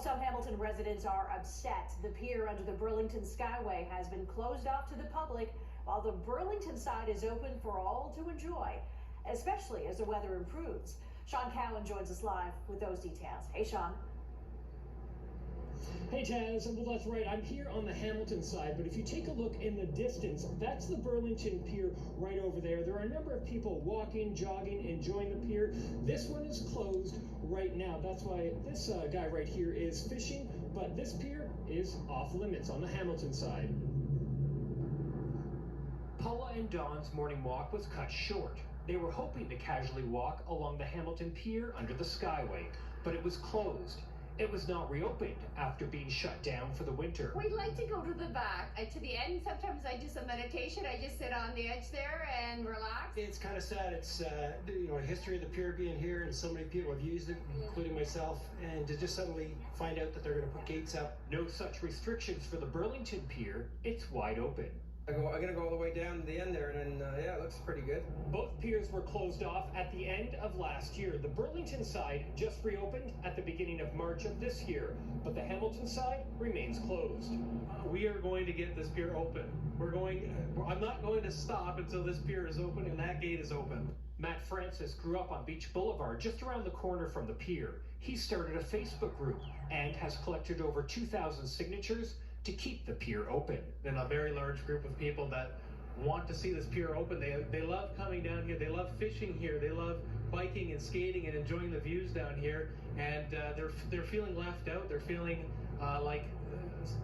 Well, some Hamilton residents are upset. The pier under the Burlington Skyway has been closed off to the public while the Burlington side is open for all to enjoy, especially as the weather improves. Sean Cowan joins us live with those details. Hey, Sean. Hey Taz, well that's right, I'm here on the Hamilton side, but if you take a look in the distance, that's the Burlington Pier right over there. There are a number of people walking, jogging, enjoying the pier. This one is closed right now. That's why this guy right here is fishing, but this pier is off limits on the Hamilton side. Paula and Dawn's morning walk was cut short. They were hoping to casually walk along the Hamilton Pier under the Skyway, but it was closed. It was not reopened after being shut down for the winter. We'd like to go to the back, to the end. Sometimes I do some meditation. I just sit on the edge there and relax. It's kind of sad. It's a history of the pier being here, and so many people have used it, including myself, and to just suddenly find out that they're going to put gates up. No such restrictions for the Burlington Pier. It's wide open. I'm going to go all the way down to the end there, and then, yeah, it looks pretty good. Both piers were closed off at the end of last year. The Burlington side just reopened at the beginning of March of this year, but the Hamilton side remains closed. We are going to get this pier open. I'm not going to stop until this pier is open and that gate is open. Matt Francis grew up on Beach Boulevard, just around the corner from the pier. He started a Facebook group and has collected over 2,000 signatures to keep the pier open. And a very large group of people that want to see this pier open. They love coming down here. They love fishing here. They love biking and skating and enjoying the views down here. And they're feeling left out. They're feeling like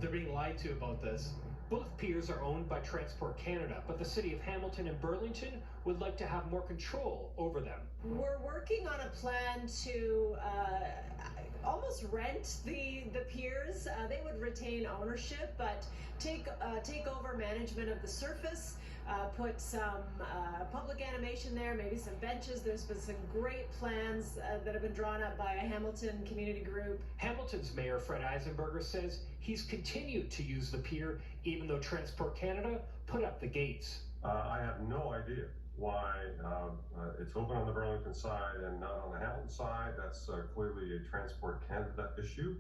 they're being lied to about this. Both piers are owned by Transport Canada, but the city of Hamilton and Burlington would like to have more control over them. We're working on a plan to almost rent the piers. They would retain ownership, but take over management of the surface, put some public animation there, maybe some benches. There's been some great plans that have been drawn up by a Hamilton community group. Hamilton's Mayor Fred Eisenberger says he's continued to use the pier even though Transport Canada put up the gates. I have no idea why it's open on the Burlington side and not on the Hamilton side. That's clearly a Transport Canada issue.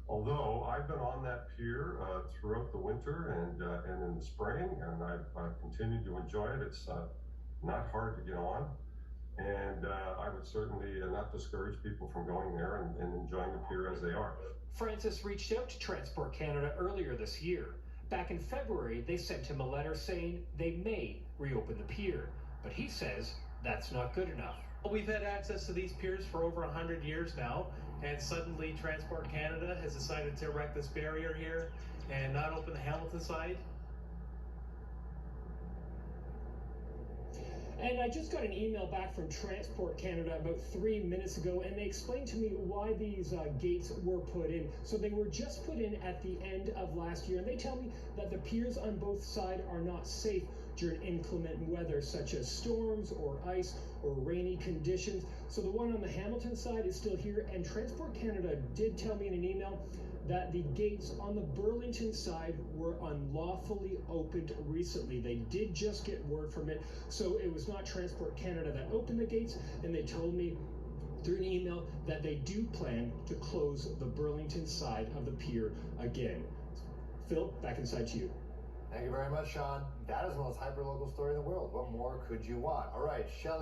Although I've been on that pier throughout the winter and in the spring, and I've continued to enjoy it. It's not hard to get on, and I would certainly not discourage people from going there and enjoying the pier as they are. Francis reached out to Transport Canada earlier this year. Back in February, they sent him a letter saying they may reopen the pier, but he says that's not good enough. We've had access to these piers for over 100 years now, and suddenly Transport Canada has decided to erect this barrier here and not open the Hamilton side. And I just got an email back from Transport Canada about 3 minutes ago, and they explained to me why these gates were put in. So they were just put in at the end of last year, and they tell me that the piers on both sides are not safe during inclement weather, such as storms or ice or rainy conditions. So the one on the Hamilton side is still here, and Transport Canada did tell me in an email that the gates on the Burlington side were unlawfully opened recently. They did just get word from it, so it was not Transport Canada that opened the gates, and they told me through an email that they do plan to close the Burlington side of the pier again. Phil, back inside to you. Thank you very much, Sean. That is the most hyper-local story in the world. What more could you want? All right, Shelley.